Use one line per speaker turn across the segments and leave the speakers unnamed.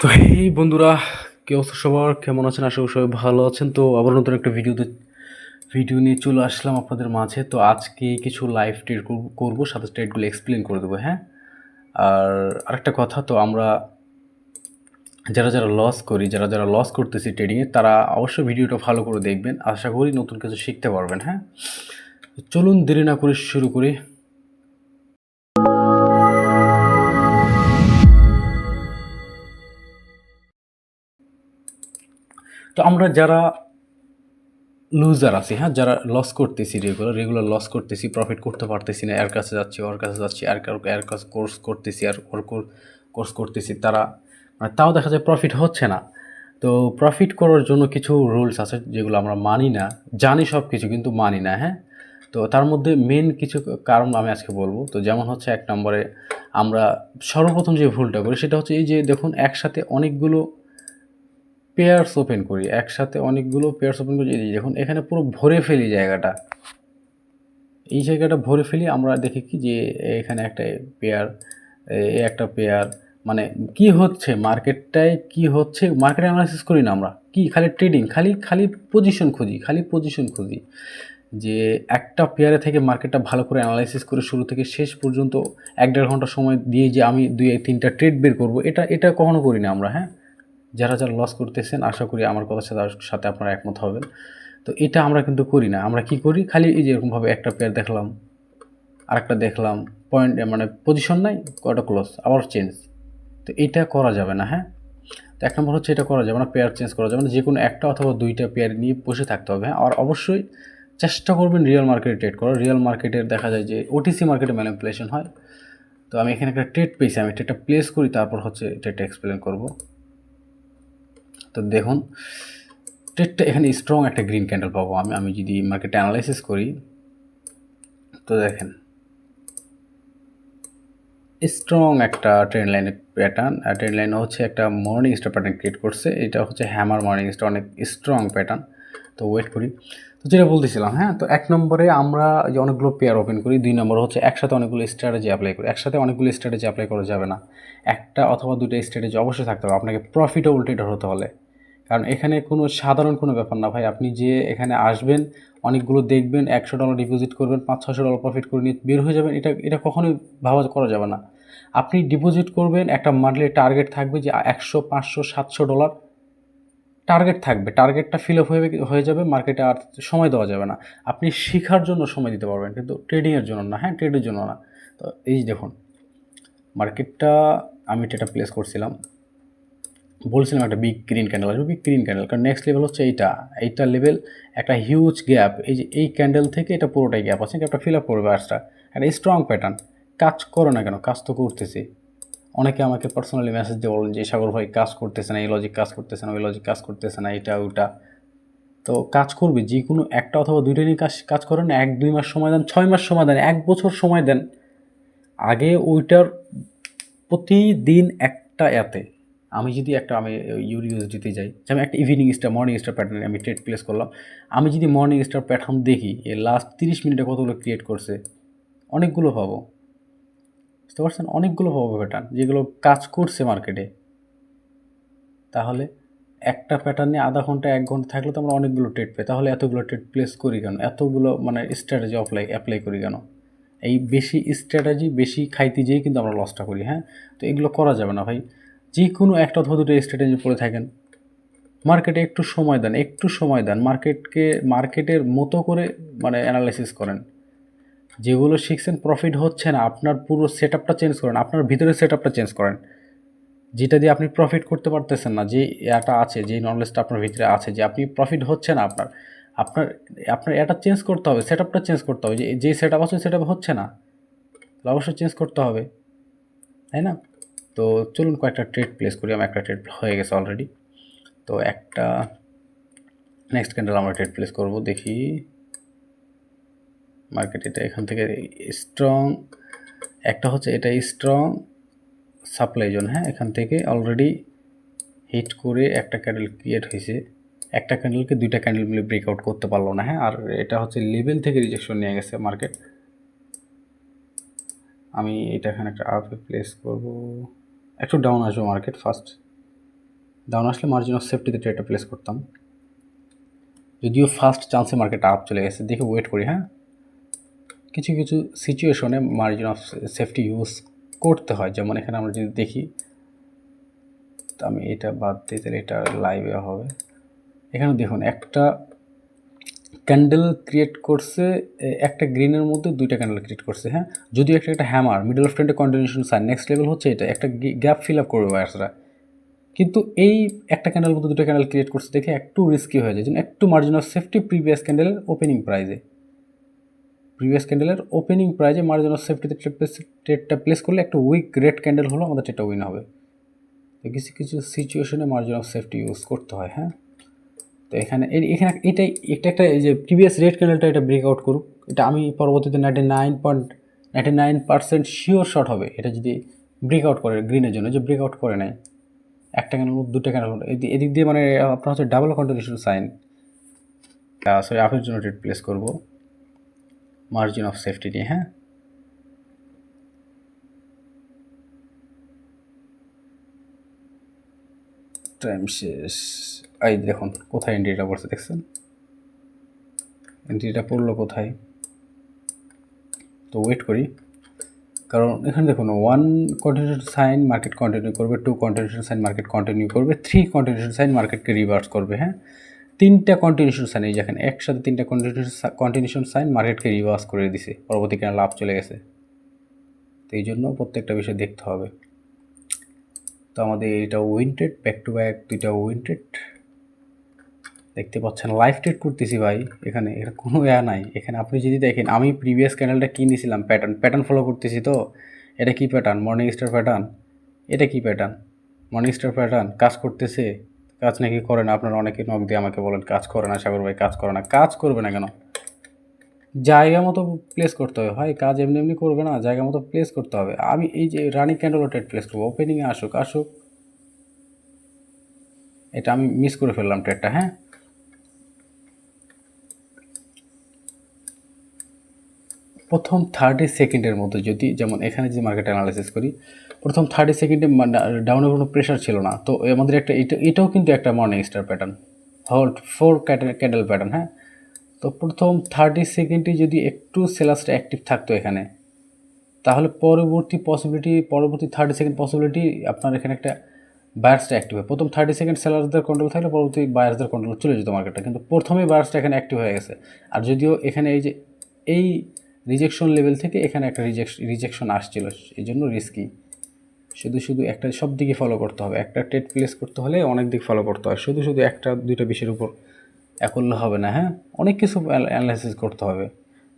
তো এই বন্ধুরা, কি অবস্থা সবার? কেমন আছেন? আশা করি সবাই ভালো আছেন। তো আবার নতুন একটা ভিডিও নিয়ে চলে আসলাম আপনাদের মাঝে। তো আজকে কিছু লাইভ ট্রেড করবো, সাথে ট্রেডগুলো এক্সপ্লেন করে দেবো, হ্যাঁ। আর আরেকটা কথা, তো আমরা যারা লস করতেছি ট্রেডিংয়ে, তারা অবশ্যই ভিডিওটা ভালো করে দেখবেন। আশা করি নতুন কিছু শিখতে পারবেন, হ্যাঁ। চলুন দেরি না করে শুরু করি। তো আমরা যারা লুজার আছি, হ্যাঁ, যারা লস করতেছি, রেগুলার লস করতেছি, প্রফিট করতে পারতেছি না, এর কাছে যাচ্ছি, ওর কাছে যাচ্ছি, এর কাছে কোর্স করতেছি, আর ওর কোর্স করতেছি, তারা মানে তাও দেখা যায় প্রফিট হচ্ছে না। তো প্রফিট করার জন্য কিছু রুলস আছে যেগুলো আমরা মানি না, জানি সব কিছু কিন্তু মানি না, হ্যাঁ। তো তার মধ্যে মেন কিছু কারণ আমি আজকে বলবো। তো যেমন হচ্ছে, এক নম্বরে আমরা সর্বপ্রথম যে ভুলটা করি সেটা হচ্ছে এই যে দেখুন, একসাথে অনেকগুলো পেয়ার্স ওপেন করি, এই দেখুন এখানে পুরো ভরে ফেলি জায়গাটা। এই জায়গাটা ভরে ফেলি, আমরা দেখি কি যে এখানে একটা পেয়ার, একটা পেয়ার, মানে কি হচ্ছে মার্কেটটায়, কি হচ্ছে মার্কেট অ্যানালাইসিস করি না আমরা, কি খালি ট্রেডিং, খালি পজিশন খুঁজি যে একটা পেয়ারে থেকে মার্কেটটা ভালো করে অ্যানালাইসিস করে শুরু থেকে শেষ পর্যন্ত 1-1.5 ঘন্টা সময় দিয়ে যে আমি 2-3টা ট্রেড বের করবো, এটা কখনো করি না আমরা, হ্যাঁ। যারা লস করতেছেন, আশা করি আমার কথার সাথে আপনারা একমত হবেন। তো এটা আমরা কিন্তু করি না। আমরা কি করি, খালি এই যে এরকমভাবে একটা পেয়ার দেখলাম, আরেকটা দেখলাম, পয়েন্ট মানে পজিশন নাই, কয়টা ক্লোজ, আবার চেঞ্জ। তো এটা করা যাবে না, হ্যাঁ। তো এক নম্বর হচ্ছে, এটা করা যাবে না, পেয়ার চেঞ্জ করা যাবে না, যে কোনো একটা অথবা দুইটা পেয়ার নিয়ে বসে থাকতে হবে, হ্যাঁ। আর অবশ্যই চেষ্টা করবেন রিয়েল মার্কেটে ট্রেড করার। রিয়েল মার্কেটের দেখা যায় যে ওটিসি মার্কেটে ম্যানিপুলেশন হয়। তো আমি এখানে একটা ট্রেড পেয়েছি, আমি ট্রেডটা প্লেস করি, তারপর হচ্ছে ট্রেডটা এক্সপ্লেন করব। তো দেখুন, ট্রেডটা এখানে স্ট্রং একটা গ্রিন ক্যান্ডেল পাবো আমি যদি মার্কেট অ্যানালাইসিস করি। তো দেখেন, স্ট্রং একটা ট্রেন্ড লাইনের প্যাটার্ন, আর ট্রেন্ড লাইন হচ্ছে একটা মর্নিং স্টার প্যাটার্ন ক্রিয়েট করছে। এটা হচ্ছে হ্যামার মর্নিং স্টার, অনেক স্ট্রং প্যাটার্ন। তো ওয়েট করি। তো যেটা বলতেছিলাম, হ্যাঁ, তো এক নম্বরে আমরা যে অনেকগুলো পেয়ার ওপেন করি, দুই নম্বর হচ্ছে একসাথে অনেকগুলো স্ট্র্যাটেজি অ্যাপ্লাই করি। একসাথে অনেকগুলো স্ট্র্যাটেজি অ্যাপ্লাই করা যাবে না, একটা অথবা দুটো স্ট্র্যাটেজি অবশ্যই থাকতে হবে আপনাকে প্রফিটেবল ট্রেডার হতে হলে। কারণ এখানে কোনো সাধারণ কোনো ব্যাপার না ভাই। আপনি যে এখানে আসবেন, অনেকগুলো দেখবেন, $100 ডিপোজিট করবেন, $500-600 প্রফিট করে নিয়ে বের হয়ে যাবেন, এটা কখনোই করা যাবে না। আপনি ডিপোজিট করবেন, একটা মান্থলি টার্গেট থাকবে যে 100, 500, $700 টার্গেট থাকবে। টার্গেটটা ফিল আপ হয়ে যাবে, মার্কেটে আর সময় দেওয়া যাবে না। আপনি শেখার জন্য সময় দিতে পারবেন, কিন্তু ট্রেডিংয়ের জন্য না, হ্যাঁ, ট্রেডের জন্য না। তো এই দেখুন, মার্কেটটা আমি এটা প্লেস করছিলাম, বলছিলাম একটা বিগ গ্রিন ক্যান্ডেল আসবে, বিগ গ্রিন ক্যান্ডেল। কারণ নেক্সট লেভেল হচ্ছে এইটা লেভেল, একটা হিউজ গ্যাপ। এই যে এই ক্যান্ডেল থেকে এটা পুরোটাই গ্যাপ আছে, গ্যাপটা ফিল আপ করবে আসটা, একটা স্ট্রং প্যাটার্ন। কাজ করো না কেন? কাজ তো করতেছে। অনেকে আমাকে পার্সোনালি মেসেজ দিয়ে বলেন যে সাগর ভাই কাজ করতেছে না, এই লজিক কাজ করতেছে না, ওই লজিক কাজ করতেছে না, এটা ওটা। তো কাজ করবে, যে কোনো একটা অথবা দুইটা নিয়ে কাজ করেন। 1-2 মাস সময় দেন, 6 মাস সময় দেন, 1 বছর সময় দেন। আগে ওইটার প্রতিদিন একটা আমি ইউএসডিতে যাই, যে আমি একটা মর্নিং স্টার প্যাটার্নে আমি ট্রেড প্লেস করলাম। আমি যদি মর্নিং স্টার প্যাটার্ন দেখি, এই লাস্ট 30 মিনিটে কতগুলো ক্রিয়েট করছে, অনেকগুলো পাবো। বুঝতে পারছেন? অনেকগুলো পাবো প্যাটার্ন যেগুলো কাজ করছে মার্কেটে। তাহলে একটা প্যাটার্ন নিয়ে আধা ঘন্টা 1 ঘন্টা থাকলে তো আমরা অনেকগুলো ট্রেড পাই। তাহলে এতগুলো ট্রেড প্লেস করি কেন? এতগুলো মানে স্ট্র্যাটেজি অ্যাপ্লাই করি কেন? এই বেশি স্ট্র্যাটেজি, বেশি খাইতে যেয়েই কিন্তু আমরা লসটা করি, হ্যাঁ। তো এগুলো করা যাবে না ভাই। যে কোনো একটা অথবা দুটো স্ট্র্যাটেজি পড়ে থাকেন, মার্কেটে একটু সময় দেন, মার্কেটের মতো করে মানে অ্যানালাইসিস করেন। যেগুলো শিখছেন প্রফিট হচ্ছে না, আপনার পুরো সেট আপটা চেঞ্জ করেন, আপনার ভিতরের সেট আপটা চেঞ্জ করেন। যেটা দিয়ে আপনি প্রফিট করতে পারতেছেন না, যে এটা আছে, যে নলেজটা আপনার ভিতরে আছে, যে আপনি প্রফিট হচ্ছে না আপনার, আপনার আপনার এটা চেঞ্জ করতে হবে, সেট আপটা চেঞ্জ করতে হবে। যে সেট আপ আছে সেট আপ হচ্ছে না, তাহলে অবশ্যই চেঞ্জ করতে হবে, তাই না? তো চলুন কয়েকটা ট্রেড প্লেস করি। আমার একটা ট্রেড হয়ে গেছে অলরেডি। তো একটা নেক্সট ক্যান্ডেল আমরা ট্রেড প্লেস করব। দেখি মার্কেট এটা এখান থেকে স্ট্রং, একটা হচ্ছে এটা স্ট্রং সাপ্লাই জোন, হ্যাঁ। এখান থেকে অলরেডি হিট করে একটা ক্যান্ডেল ক্রিয়েট হয়েছে, একটা ক্যান্ডেলকে দুইটা ক্যান্ডেল মিলে ব্রেকআউট করতে পারলো না, হ্যাঁ। আর এটা হচ্ছে লেভেল থেকে রিজেকশন নিয়ে গেছে মার্কেট। আমি এটা এখানে একটা আপে প্লেস করব, একটু ডাউন আসবে মার্কেট ফার্স্ট। ডাউন আসলে মার্জিন অফ সেফটিতে ট্রেডটা প্লেস করতাম, যদিও ফার্স্ট চান্সে মার্কেট আপ চলে গেছে, দেখে ওয়েট করি। হ্যাঁ, কিছু কিছু সিচুয়েশনে মার্জিন অফ সেফটি ইউজ করতে হয়, যেমন এখানে আমরা যদি দেখি, তো আমি এটা বাদ দিই, তাহলে এটা লাইভে হবে। এখানে দেখুন একটা ক্যান্ডেল ক্রিয়েট করছে, একটা গ্রিনের মধ্যে দুইটা ক্যান্ডেল ক্রিয়েট করছে। হ্যাঁ, যদিও একটা হ্যামার, মিডল অফ ট্রেন্ডে কন্টিনিউশন সাইন, নেক্সট লেভেল হচ্ছে এটা, একটা গ্যাপ ফিল আপ করবে বায়ার্সরা, কিন্তু এই একটা ক্যান্ডেল মধ্যে দুটো ক্যান্ডেল ক্রিয়েট করছে দেখে একটু রিস্কি হয়ে যায়, যেন একটু মার্জিন অফ সেফটি প্রিভিয়াস ক্যান্ডেলের ওপেনিং প্রাইজে, মার্জিন অফ সেফটিতে ট্রেডটা প্লেস করলে একটা উইক রেড ক্যান্ডেল হলো আমাদের ট্রেডটা উইন হবে। তো কিছু কিছু সিচুয়েশনে মার্জিন অফ সেফটি ইউজ করতে হয়। হ্যাঁ, তো এখানে এটাই একটা এই যে প্রিভিয়াস রেড ক্যান্ডেলটা এটা ব্রেকআউট করুক, এটা আমি পরবর্তীতে 99% শিওর শর্ট হবে এটা যদি ব্রেকআউট করে গ্রিনের জন্য, যে ব্রেকআউট করে নেয় একটা ক্যান্ডেল দুটো ক্যান্ডেল, এদিক দিয়ে মানে আপনার হচ্ছে ডাবল কন্টিনিউশন সাইন। সরি, আপের জন্য ট্রেড প্লেস করব মার্জিন অফ সেফটি নিয়ে। হ্যাঁ, টাইম শেষ। এই দেখুন কোথায় এন্ট্রিটা পড়ছে, দেখছেন এন্ট্রিটা পড়লো কোথায়। তো ওয়েট করি, কারণ এখানে দেখুন 1 কন্টিনিউশন সাইন মার্কেট কন্টিনিউ করবে, 2 কন্টিনিউশন সাইন মার্কেট কন্টিনিউ করবে, 3 কন্টিনিউশন সাইন মার্কেটকে রিভার্স করবে। হ্যাঁ, 3টা কন্টিনিউশন সাইন, এই যেখানে একসাথে 3টা কন্টিনিউশন সাইন মার্কেটকে রিভার্স করে দিছে, পরবর্তী কেন লাভ চলে গেছে। তো এই জন্য প্রত্যেকটা বিষয় দেখতে হবে। তো আমাদের এটা উইন্টেড, ব্যাক টু ব্যাক দুইটা উইন্টেড দেখতে পাচ্ছেন, লাইভ ট্রেড করতেছি ভাই, এখানে এটা কোনো নাই। এখানে আপনি যদি দেখেন আমি প্রিভিয়াস ক্যান্ডেলটা কী নিয়েছিলাম, প্যাটার্ন ফলো করতেছি। তো এটা কি প্যাটার্ন, মর্নিং স্টার প্যাটার্ন, এটা কি প্যাটার্ন, মর্নিং স্টার প্যাটার্ন, কাজ করতেছে। কাজ নাকি করে না, আপনারা অনেকে নক দিয়ে আমাকে বলেন কাজ করে না সাগর ভাই, কাজ করে না। কাজ করবে না কেন, জায়গা মতো প্লেস করতে হবে ভাই, কাজ এমনি এমনি করবে না, জায়গা মতো প্লেস করতে হবে। আমি এই যে রানিং ক্যান্ডেলও ট্রেড প্লেস করবো, ওপেনিংয়ে আসুক। এটা আমি মিস করে ফেললাম ট্রেডটা। হ্যাঁ, প্রথম 30 সেকেন্ডের মধ্যে যদি, যেমন এখানে যে মার্কেট অ্যানালাইসিস করি, প্রথম 30 সেকেন্ডে ডাউনের কোনো প্রেশার ছিল না, তো আমাদের একটা এটাও কিন্তু একটা morning star pattern, hold 4 candle pattern. হ্যাঁ, তো প্রথম 30 সেকেন্ডে যদি একটু সেলার্সটা অ্যাক্টিভ থাকতো এখানে, তাহলে পরবর্তী 30 সেকেন্ড পসিবিলিটি আপনার এখানে একটা বায়ার্সটা অ্যাক্টিভ হয়। প্রথম 30 সেকেন্ড সেলার্সদের কন্ট্রোল থাকলে পরবর্তী বায়ার্সদের কন্ট্রোল চলে যেত মার্কেটটা, কিন্তু প্রথমেই বায়ার্সটা এখানে অ্যাক্টিভ হয়ে গেছে। আর যদিও এখানে এই যে এই রিজেকশন লেভেল থেকে এখানে একটা রিজেকশন আসছিল, এই জন্য রিস্কি। শুধু একটা সব দিকে ফলো করতে হবে, একটা ট্রেড প্লেস করতে হলে অনেক দিক ফলো করতে হয়, শুধু একটা দুইটা বিষয়ের উপর করলে হবে না। হ্যাঁ, অনেক কিছু অ্যানালাইসিস করতে হবে।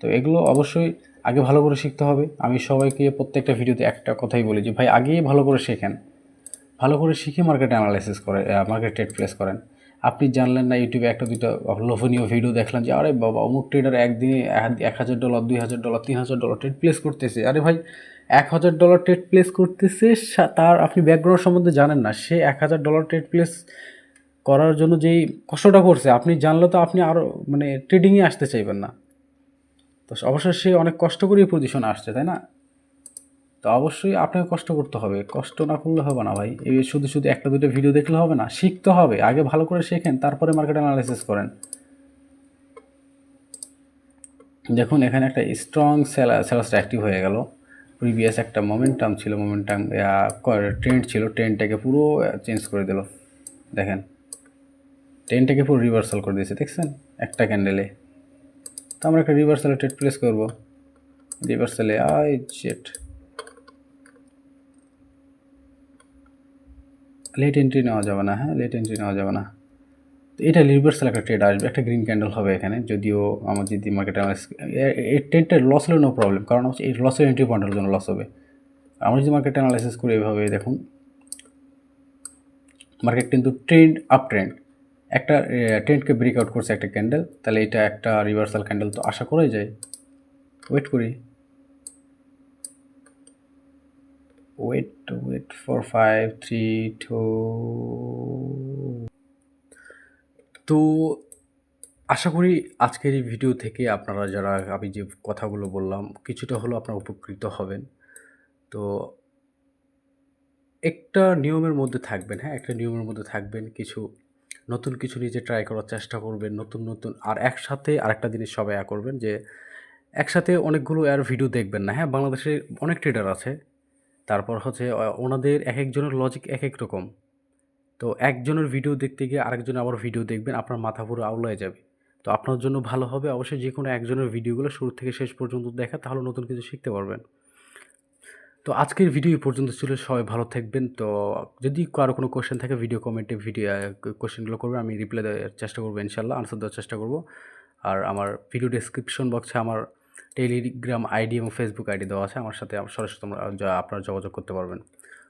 তো এগুলো অবশ্যই আগে ভালো করে শিখতে হবে। আমি সবাইকে প্রত্যেকটা ভিডিওতে একটা কথাই বলি যে ভাই আগেই ভালো করে শেখেন, ভালো করে শিখে মার্কেট অ্যানালাইসিস করে মার্কেট ট্রেড প্লেস করেন। আপনি জানলেন না, ইউটিউবে একটা দুটো লোভনীয় ভিডিও দেখলেন যে আরে বাবা অমুক ট্রেডার একদিনে $1000, $2000, $3000 ট্রেড প্লেস করতেছে। আরে ভাই $1000 ট্রেড প্লেস করতেছে, তার আপনি ব্যাকগ্রাউন্ড সম্বন্ধে জানেন না, সে $1000 ট্রেড প্লেস করার জন্য যেই কষ্টটা করছে আপনি জানলে তো আপনি আরও মানে ট্রেডিংয়ে আসতে চাইবেন না। তো অবশ্যই সে অনেক কষ্ট করেই পজিশনে আসছে, তাই না? তো অবশ্যই আপনাকে কষ্ট করতে হবে, কষ্ট না করলে হবে না ভাই। এই শুধু একটা দুটো ভিডিও দেখলে হবে না, শিখতে হবে। আগে ভালো করে শেখেন, তারপরে মার্কেট অ্যানালাইসিস করেন। দেখুন এখানে একটা স্ট্রং সেলার্সটা অ্যাক্টিভ হয়ে গেল। প্রিভিয়াস একটা মোমেন্টাম ছিল, ট্রেন্ড ছিল, ট্রেন্ডটাকে পুরো চেঞ্জ করে দিল। দেখেন ট্রেন্ডটাকে পুরো রিভার্সাল করে দিয়েছে, দেখছেন একটা ক্যান্ডেলে। তো আমরা একটা রিভার্সালে ট্রেড প্লেস করবো, রিভার্সালে লেট এন্ট্রি নেওয়া যাবে না। হ্যাঁ, লেট এন্ট্রি নেওয়া যাবে না। তো এটা রিভার্সাল একটা ট্রেড আসবে, একটা গ্রিন ক্যান্ডেল হবে এখানে। যদিও আমার যদি মার্কেট এই ট্রেডটা লস হলে নো প্রবলেম, কারণ হচ্ছে এই লসের এন্ট্রি পয়েন্টের জন্য লস হবে। আমরা যদি মার্কেট অ্যানালাইসিস করি এভাবে, দেখুন মার্কেট কিন্তু আপ ট্রেন্ড, একটা ট্রেন্ডকে ব্রেকআউট করছে একটা ক্যান্ডেল, তাহলে এটা একটা রিভার্সাল ক্যান্ডেল তো আশা করাই যায়। ওয়েট করি, ওয়েট ফর 5 3 2। তো আশা করি আজকের এই ভিডিও থেকে আপনারা যারা আমি যে কথাগুলো বললাম কিছুটা হলেও আপনারা উপকৃত হবেন। তো একটা নিয়মের মধ্যে থাকবেন, হ্যাঁ? একটা নিয়মের মধ্যে থাকবেন। নতুন কিছু নিজে ট্রাই করার চেষ্টা করবেন। নতুন আর একসাথে আরেকটা জিনিস সবাই করবেন যে, একসাথে অনেকগুলো ভিডিও দেখবেন না, হ্যাঁ? বাংলাদেশে অনেক ট্রেডার আছে। তারপর হচ্ছে ওনাদের একেকজনের লজিক একেক রকম। তো একজনের ভিডিও দেখতে গিয়ে আরেকজন আবার ভিডিও দেখবেন, আপনার মাথা পুরো আউলায় যাবে। তো আপনার জন্য ভালো হবে অবশ্যই যেকোনো একজনের ভিডিওগুলো শুরু থেকে শেষ পর্যন্ত দেখা, তাহলে নতুন কিছু শিখতে পারবেন। তো আজকের ভিডিও এই পর্যন্ত ছিল। সবাই ভালো থাকবেন। তো যদি কারো কোনো কোয়েশ্চেন থাকে ভিডিও কমেন্টে কোয়েশ্চেনগুলো করবেন। আমি রিপ্লাই দেওয়ার চেষ্টা করবো ইনশাআল্লাহ, আনসার দেওয়ার চেষ্টা করব। আর আমার ভিডিও ডেসক্রিপশন বক্সে আমার টেলিগ্রাম আইডি এবং ফেসবুক আইডি দেওয়া আছে। আমার সাথে সরাসরি আপনারা যোগাযোগ করতে পারবেন।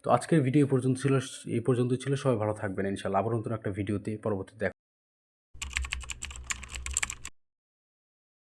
তো আজকের ভিডিও এই পর্যন্ত ছিল। সবাই ভালো থাকবেন ইনশাআল্লাহ। আবার নতুন একটা ভিডিওতে পরবর্তীতে দেখা